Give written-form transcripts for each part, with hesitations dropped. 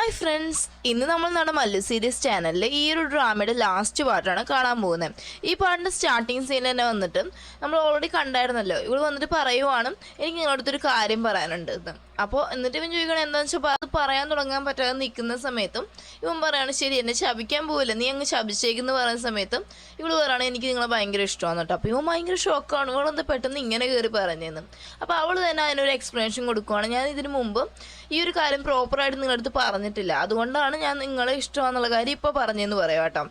Hi friends, ഇന്ന് നമ്മൾ നമ്മുടെ മല്ലു സീരീസ് ചാനലിൽ ഈ ഒരു ഡ്രാമയുടെ ലാസ്റ്റ് പാർട്ടാണ് കാണാൻ പോകുന്നത്. ഈ പാട്ടിൻ്റെ സ്റ്റാർട്ടിങ് സീൻ തന്നെ വന്നിട്ട് നമ്മൾ ഓൾറെഡി കണ്ടായിരുന്നല്ലോ. ഇവൾ വന്നിട്ട് പറയുവാണ്, എനിക്ക് നിങ്ങളടുത്തൊരു കാര്യം പറയാനുണ്ട് എന്ന്. അപ്പോൾ എന്നിട്ട് ഇവൻ ചോദിക്കണം എന്താണെന്ന് വെച്ചാൽ അത് പറയാൻ തുടങ്ങാൻ പറ്റാതെ നിൽക്കുന്ന സമയത്തും ഇവൻ പറയുകയാണ്, ശരി എന്നെ ശപിക്കാൻ പോവില്ല, നീ അങ്ങ് ശപിച്ചേക്കെന്ന് പറയുന്ന സമയത്തും ഇവൾ പറയുകയാണ്, എനിക്ക് നിങ്ങളെ ഭയങ്കര ഇഷ്ടമാണ് കേട്ടോ. അപ്പോൾ ഇവൻ ഭയങ്കര ഷോക്കാണ്, ഇവളെന്താ പെട്ടെന്ന് ഇങ്ങനെ കയറി പറഞ്ഞതെന്ന്. അപ്പോൾ അവൾ തന്നെ അതിനൊരു എക്സ്പ്ലനേഷൻ കൊടുക്കുവാണ്, ഞാൻ ഇതിന് മുമ്പ് ഈ ഒരു കാര്യം പ്രോപ്പറായിട്ട് നിങ്ങളടുത്ത് പറഞ്ഞിട്ടില്ല, അതുകൊണ്ടാണ് ഞാൻ നിങ്ങളെ ഇഷ്ടമാണെന്നുള്ള കാര്യം ഇപ്പോൾ പറഞ്ഞതെന്ന് പറയാം കേട്ടോ.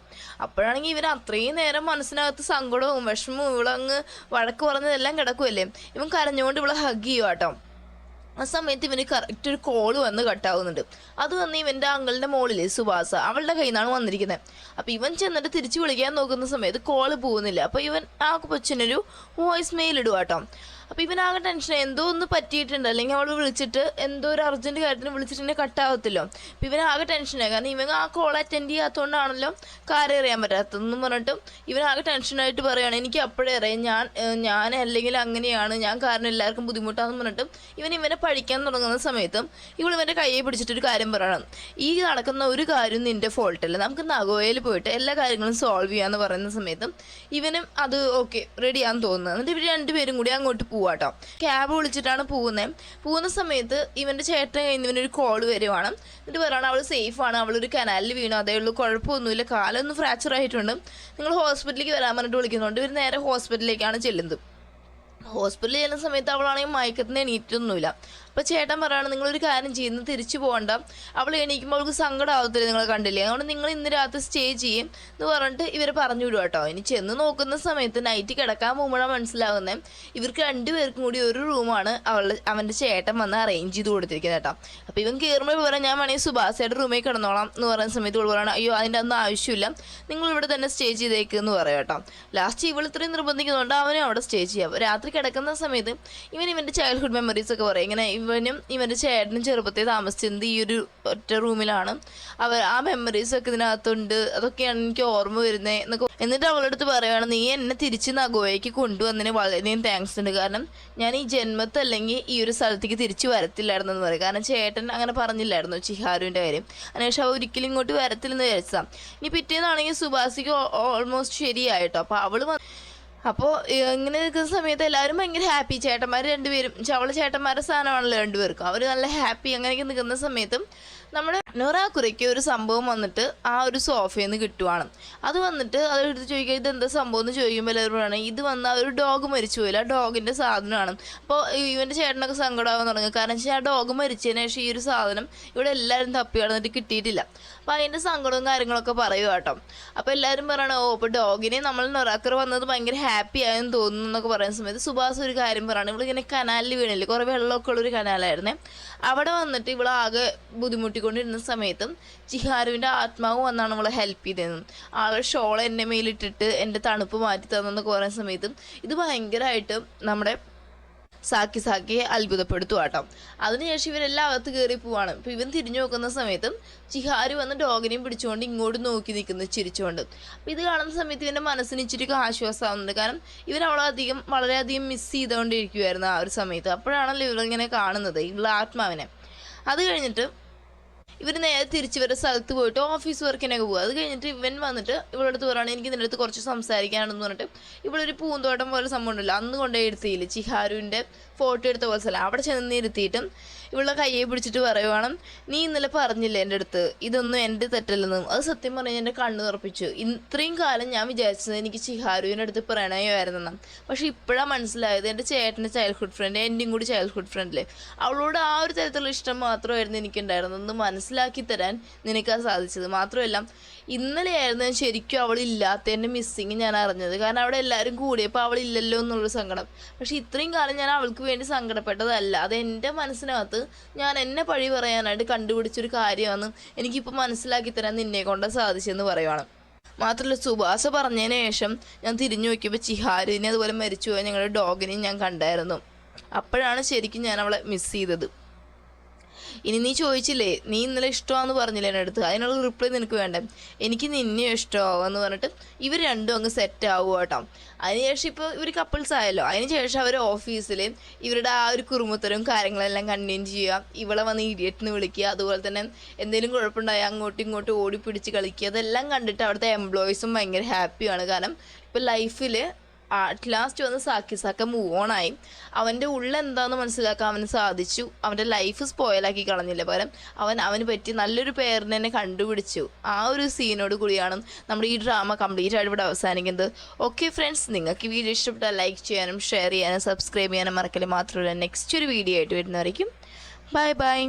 അപ്പോഴാണെങ്കിൽ ഇവൻ അത്രയും നേരം മനസ്സിനകത്ത് സങ്കടവും വിഷമവും ഇവളങ്ങ് വഴക്ക് പറഞ്ഞതെല്ലാം കിടക്കുമല്ലേ, ഇവൻ കരഞ്ഞുകൊണ്ട് ഇവളെ ഹഗ് ചെയ്യുക കേട്ടോ. ആ സമയത്ത് ഇവന് കറക്റ്റ് ഒരു കോള് വന്ന് കട്ടാവുന്നുണ്ട്. അത് വന്ന് ഇവൻ്റെ അങ്കിളിൻ്റെ മോളിലെ സുഭാസ അവളുടെ കയ്യിൽ നിന്നാണ് വന്നിരിക്കുന്നത്. അപ്പോൾ ഇവൻ ചെന്നിട്ട് തിരിച്ച് വിളിക്കാൻ നോക്കുന്ന സമയത്ത് കോള് പോകുന്നില്ല. അപ്പോൾ ഇവൻ ആ കൊച്ചിനൊരു വോയിസ് മെയിൽ ഇടുക കേട്ടോ. അപ്പോൾ ഇവനാകെ ടെൻഷൻ, എന്തോ ഒന്ന് പറ്റിയിട്ടുണ്ട്, അല്ലെങ്കിൽ അവൾ വിളിച്ചിട്ട് എന്തോ ഒരു അർജൻറ്റ് കാര്യത്തിന് വിളിച്ചിട്ടുണ്ടെങ്കിൽ കട്ടാവത്തില്ലോ. അപ്പോൾ ഇവനാകെ ടെൻഷനായി, കാരണം ഇവൻ ആ കോൾ അറ്റൻഡ് ചെയ്യാത്തതുകൊണ്ടാണല്ലോ കാര്യം അറിയാൻ പറ്റാത്തതെന്നും പറഞ്ഞിട്ടും ഇവനാകെ ടെൻഷനായിട്ട് പറയുകയാണ്, എനിക്ക് അപ്പോഴേ അറിയാം ഞാൻ അല്ലെങ്കിൽ അങ്ങനെയാണ്, ഞാൻ കാരണം എല്ലാവർക്കും ബുദ്ധിമുട്ടാണെന്ന് പറഞ്ഞിട്ടും ഇവനെ പഠിക്കാൻ തുടങ്ങുന്ന സമയത്തും ഇവൻ്റെ കയ്യെ പിടിച്ചിട്ടൊരു കാര്യം പറയണം, ഈ നടക്കുന്ന ഒരു കാര്യം നിൻ്റെ ഫോൾട്ടല്ല, നമുക്ക് നഗോയിൽ പോയിട്ട് എല്ലാ കാര്യങ്ങളും സോൾവ് ചെയ്യാമെന്ന് പറയുന്ന സമയത്തും ഇവനും അത് ഓക്കെ റെഡിയാന്ന് തോന്നുന്നത്. എന്നിട്ട് ഇവർ രണ്ടുപേരും കൂടി അങ്ങോട്ട് പോവാട്ടോ. ക്യാബ് വിളിച്ചിട്ടാണ് പോകുന്ന സമയത്ത് ഇവൻ്റെ ചേട്ടൻ കയ്യിൽ നിന്ന് ഇവനൊരു കോൾ വരുവാണ്. എന്നിട്ട് പറയുകയാണ്, അവൾ സേഫാണ്, അവളൊരു കനാലിൽ വീണു, അതേ ഉള്ളൂ, കുഴപ്പമൊന്നുമില്ല, കാലൊന്നും ഫ്രാക്ചർ ആയിട്ടുണ്ട്, നിങ്ങൾ ഹോസ്പിറ്റലിലേക്ക് വരാൻ പറഞ്ഞിട്ട് വിളിക്കുന്നുണ്ട്. ഇവർ നേരെ ഹോസ്പിറ്റലിലേക്കാണ് ചെല്ലുന്നത്. ഹോസ്പിറ്റലിൽ ചെല്ലുന്ന സമയത്ത് അവളാണെങ്കിൽ മയക്കത്തിന് എണീറ്റൊന്നുമില്ല. അപ്പോൾ ചേട്ടൻ പറയുകയാണ്, നിങ്ങളൊരു കാര്യം ചെയ്യുന്നത് തിരിച്ചു പോകണ്ട, അവൾ എണീക്കുമ്പോൾ അവൾക്ക് സങ്കടം ആവത്തില്ല, നിങ്ങളെ കണ്ടില്ലേ, അതുകൊണ്ട് നിങ്ങൾ ഇന്ന് രാത്രി സ്റ്റേ ചെയ്യും എന്ന് പറഞ്ഞിട്ട് ഇവർ പറഞ്ഞു വിടുക കേട്ടോ. ഇനി ചെന്ന് നോക്കുന്ന സമയത്ത് നൈറ്റ് കിടക്കാൻ പോകുമ്പോഴാണ് മനസ്സിലാകുന്നത് ഇവർക്ക് രണ്ടുപേർക്കും കൂടി ഒരു റൂമാണ് അവൻ്റെ ചേട്ടൻ വന്ന് അറേഞ്ച് ചെയ്ത് കൊടുത്തിരിക്കുന്നത് കേട്ടോ. അപ്പോൾ ഇവൻ കയറുമ്പോൾ പറയാം, ഞാൻ വേണമെങ്കിൽ സുഭാഷയുടെ റൂമിൽ കിടന്നോളാം എന്ന് പറയുന്ന സമയത്ത് ഇവൾ പറയണം, അയ്യോ അതിൻ്റെ ഒന്നും ആവശ്യമില്ല, നിങ്ങൾ ഇവിടെ തന്നെ സ്റ്റേ ചെയ്തേക്കെന്ന് പറയാം കേട്ടോ. ലാസ്റ്റ് ഇവൾ ഇത്രയും നിർബന്ധിക്കുന്നുണ്ട് അവനും അവിടെ സ്റ്റേ ചെയ്യാം. രാത്രി കിടക്കുന്ന സമയത്ത് ഇവൻ്റെ ചൈൽഡ്ഹുഡ് മെമ്മറീസ് ഒക്കെ പറയും, ഇങ്ങനെ ഇവനും ഇവൻ്റെ ചേട്ടനും ചെറുപ്പത്തിൽ താമസിച്ചിരുന്നത് ഈ ഒരു ഒറ്റ റൂമിലാണ്, ആ മെമ്മറീസൊക്കെ ഇതിനകത്തുണ്ട്, അതൊക്കെയാണ് എനിക്ക് ഓർമ്മ വരുന്നത് എന്നൊക്കെ. എന്നിട്ട് അവളടുത്ത് പറയുകയാണ്, നീ എന്നെ തിരിച്ച് നഗോയയ്ക്ക് കൊണ്ടുവന്നതിന് വളരെയധികം താങ്ക്സ് ഉണ്ട്, കാരണം ഞാൻ ഈ ജന്മത്തല്ലെങ്കിൽ ഈ ഒരു സ്ഥലത്തേക്ക് തിരിച്ച് വരത്തില്ലായിരുന്നു എന്ന് പറയും. കാരണം ചേട്ടൻ അങ്ങനെ പറഞ്ഞില്ലായിരുന്നു ചിഹാരുവിൻ്റെ കാര്യം, അതിനുശേഷം അവ ഒരിക്കലും ഇങ്ങോട്ട് വരത്തില്ലെന്ന് വിചാരിച്ചതാണ്. ഇനി പിറ്റേന്നാണെങ്കിൽ സുഭാഷിക്ക് ഓൾമോസ്റ്റ് ശരിയായിട്ടോ. അപ്പോൾ ഇങ്ങനെ നിൽക്കുന്ന സമയത്ത് എല്ലാവരും ഭയങ്കര ഹാപ്പി, ചേട്ടന്മാർ രണ്ടുപേരും, അവളെ ചേട്ടന്മാരുടെ സ്ഥാനമാണല്ലോ രണ്ടുപേർക്കും, അവർ നല്ല ഹാപ്പി. അങ്ങനെയൊക്കെ നിൽക്കുന്ന സമയത്തും നമ്മുടെ നൊറാക്കുറയ്ക്ക് ഒരു സംഭവം വന്നിട്ട് ആ ഒരു സോഫയിൽ നിന്ന് കിട്ടുവാണ്. അത് വന്നിട്ട് അതെടുത്ത് ചോദിക്കുക, ഇതെന്താ സംഭവം എന്ന് ചോദിക്കുമ്പോൾ എല്ലാവരും പറയണം, ഇത് വന്ന് ആ ഒരു ഡോഗ് മരിച്ചു പോയില്ല, ആ ഡോഗിൻ്റെ സാധനമാണ്. അപ്പോൾ ഇവൻ്റെ ചേട്ടനൊക്കെ സങ്കടമാകാൻ തുടങ്ങും, കാരണം വെച്ചാൽ ആ ഡോഗ് മരിച്ചതിന് ശേഷം ഈ ഒരു സാധനം ഇവിടെ എല്ലാവരും തപ്പി കിടന്നിട്ട് കിട്ടിയിട്ടില്ല. അപ്പോൾ അതിൻ്റെ സങ്കടവും കാര്യങ്ങളൊക്കെ പറയുക കേട്ടോ. അപ്പോൾ എല്ലാവരും പറയണം, ഓ അപ്പോൾ ഡോഗിനെ നമ്മൾ നൊറാക്കുറ വന്നത് ഭയങ്കര ഹാപ്പി ആയെന്ന് തോന്നുന്നു എന്നൊക്കെ പറയുന്ന സമയത്ത് സുഭാഷ് ഒരു കാര്യം പറയണം, ഇവളിങ്ങനെ കനാലിൽ വീണില്ലേ, കുറേ വെള്ളമൊക്കെ ഉള്ളൊരു കനാലായിരുന്നേ, അവിടെ വന്നിട്ട് ഇവളാകെ ബുദ്ധിമുട്ടിക്കൊണ്ടിരുന്ന സമയത്തും ചിഹാരുവിൻ്റെ ആത്മാവ് വന്നാണ് അവളെ ഹെൽപ്പ് ചെയ്തതെന്നും ആളെ ഷോൾ എൻ്റെ മേലിട്ടിട്ട് എൻ്റെ തണുപ്പ് മാറ്റി തന്നെന്നൊക്കെ പറയുന്ന സമയത്തും ഇത് ഭയങ്കരമായിട്ട് നമ്മുടെ സാക്കിയെ അത്ഭുതപ്പെടുത്തുക കേട്ടോ. അതിനുശേഷം ഇവരെല്ലാം അകത്ത് കയറി പോവാണ്. ഇപ്പോൾ ഇവൻ തിരിഞ്ഞു നോക്കുന്ന സമയത്തും ചിഹാരു വന്ന് ഡോഗിനെയും പിടിച്ചുകൊണ്ട് ഇങ്ങോട്ട് നോക്കി നിൽക്കുന്നു ചിരിച്ചുകൊണ്ട്. അപ്പോൾ ഇത് കാണുന്ന സമയത്ത് ഇവൻ്റെ മനസ്സിന് ഇച്ചിരി ആശ്വാസമാവുന്നുണ്ട്, കാരണം ഇവൻ അവളെ വളരെയധികം മിസ് ചെയ്തുകൊണ്ടിരിക്കുമായിരുന്നു ആ ഒരു സമയത്ത്. അപ്പോഴാണല്ലോ ഇവളിങ്ങനെ കാണുന്നത് ഇവളുടെ ആത്മാവിനെ. അത് കഴിഞ്ഞിട്ട് ഇവർ നേരെ തിരിച്ച് വരെ സ്ഥലത്ത് പോയിട്ട് ഓഫീസ് വർക്കിനൊക്കെ പോകുക. അത് കഴിഞ്ഞിട്ട് ഇവൻ വന്നിട്ട് ഇവളടുത്ത് പറയുകയാണ്, എനിക്ക് ഇതിൻ്റെ അടുത്ത് കുറച്ച് സംസാരിക്കാനെന്ന് പറഞ്ഞിട്ട് ഇവളൊരു പൂന്തോട്ടം പോലെ സംഭവം ഉണ്ടല്ലോ, അന്ന് കൊണ്ടേ ഇരുത്തിയില്ല ചിഹാരുവിൻ്റെ ഫോട്ടോ എടുത്ത പോലെ സ്ഥലം, അവിടെ ചെന്ന് ഇരുത്തിയിട്ടും ഇവളുടെ കയ്യെ പിടിച്ചിട്ട് പറയുവാണ്, നീ ഇന്നലെ പറഞ്ഞില്ലേ എൻ്റെ അടുത്ത് ഇതൊന്നും എൻ്റെ തെറ്റല്ലെന്നും, അത് സത്യം പറഞ്ഞാൽ എൻ്റെ കണ്ണ് തുറപ്പിച്ചു. ഇത്രയും കാലം ഞാൻ വിചാരിച്ചത് എനിക്ക് ചിഹാരുവിൻ്റെ അടുത്ത് പ്രണയമായിരുന്നെന്നാണ്, പക്ഷെ ഇപ്പോഴാണ് മനസ്സിലായത് എൻ്റെ ചേട്ടൻ്റെ ചൈൽഡ്ഹുഡ് ഫ്രണ്ട്, എൻ്റെയും കൂടി ചൈൽഡ്ഹുഡ് ഫ്രണ്ടിലെ അവളോട് ആ ഒരു തരത്തിലുള്ള ഇഷ്ടം മാത്രമായിരുന്നു എനിക്കുണ്ടായിരുന്നത്, മനസ്സിലാക്കി തരാൻ നിനക്കാ സാധിച്ചത്. മാത്രമല്ല ഇന്നലെയായിരുന്നു ശരിക്കും അവളില്ലാത്തതിൻ്റെ മിസ്സിങ് ഞാൻ അറിഞ്ഞത്, കാരണം അവിടെ എല്ലാവരും കൂടിയപ്പോൾ അവളില്ലല്ലോ എന്നുള്ളൊരു സങ്കടം. പക്ഷെ ഇത്രയും കാലം ഞാൻ അവൾക്ക് വേണ്ടി സങ്കടപ്പെട്ടതല്ല, അത് എൻ്റെ മനസ്സിനകത്ത് ഞാൻ എന്നെ പഴി പറയാനായിട്ട് കണ്ടുപിടിച്ചൊരു കാര്യമാണ്, എനിക്കിപ്പോൾ മനസ്സിലാക്കി തരാൻ നിന്നെ കൊണ്ട് സാധിച്ചെന്ന് പറയുവാണ്. മാത്രമല്ല സുഭാഷ പറഞ്ഞതിന് ശേഷം ഞാൻ തിരിഞ്ഞു നോക്കിയപ്പോൾ ചിഹാരുവിനെ അതുപോലെ മരിച്ചുപോയ ഞങ്ങളുടെ ഡോഗിനെയും ഞാൻ കണ്ടായിരുന്നു. അപ്പോഴാണ് ശരിക്കും ഞാൻ അവളെ മിസ് ചെയ്തത്. ഇനി നീ ചോദിച്ചില്ലേ, നീ ഇന്നലെ ഇഷ്ടമാണെന്ന് പറഞ്ഞില്ലേ എൻ്റെ അടുത്ത്, അതിനുള്ള റിപ്ലൈ നിനക്ക് വേണ്ടേ, എനിക്ക് നിന്നെ ഇഷ്ടമാവുമെന്ന് പറഞ്ഞിട്ട് ഇവർ രണ്ടും അങ്ങ് സെറ്റ് ആവുക കേട്ടോ. അതിനുശേഷം ഇപ്പോൾ ഇവർ കപ്പിൾസ് ആയല്ലോ, അതിനുശേഷം അവർ ഓഫീസിൽ ഇവരുടെ ആ ഒരു കുറുമത്തരവും കാര്യങ്ങളെല്ലാം കണ്ടിന്യൂ ചെയ്യുക. ഇവളെ വന്ന് ഇഡിയറ്റ് എന്ന് വിളിക്കുക, അതുപോലെ തന്നെ എന്തെങ്കിലും കുഴപ്പമുണ്ടായാൽ അങ്ങോട്ടും ഇങ്ങോട്ടും ഓടിപ്പിടിച്ച് കളിക്കുക. അതെല്ലാം കണ്ടിട്ട് അവിടുത്തെ എംപ്ലോയീസും ഭയങ്കര ഹാപ്പിയാണ്. കാരണം ഇപ്പോൾ ലൈഫിൽ അറ്റ് ലാസ്റ്റ് വന്ന് സാക്കിസാക്ക മൂവ് ഓൺ ആയി. അവൻ്റെ ഉള്ളിൽ എന്താണെന്ന് മനസ്സിലാക്കാൻ അവന് സാധിച്ചു. അവൻ്റെ ലൈഫ് സ്പോയിലാക്കി കളഞ്ഞില്ല, പകരം അവന് പറ്റി നല്ലൊരു പേരിനെ തന്നെ കണ്ടുപിടിച്ചു. ആ ഒരു സീനോട് കൂടിയാണ് നമ്മുടെ ഈ ഡ്രാമ കംപ്ലീറ്റ് ആയിട്ട് ഇവിടെ അവസാനിക്കുന്നത്. ഓക്കെ ഫ്രണ്ട്സ്, നിങ്ങൾക്ക് ഈ വീഡിയോ ഇഷ്ടപ്പെട്ടാൽ ലൈക്ക് ചെയ്യാനും ഷെയർ ചെയ്യാനും സബ്സ്ക്രൈബ് ചെയ്യാനും മറക്കല് മാത്രമല്ല. നെക്സ്റ്റ് ഒരു വീഡിയോ ആയിട്ട് വരുന്നവരേക്കും ബൈ ബൈ.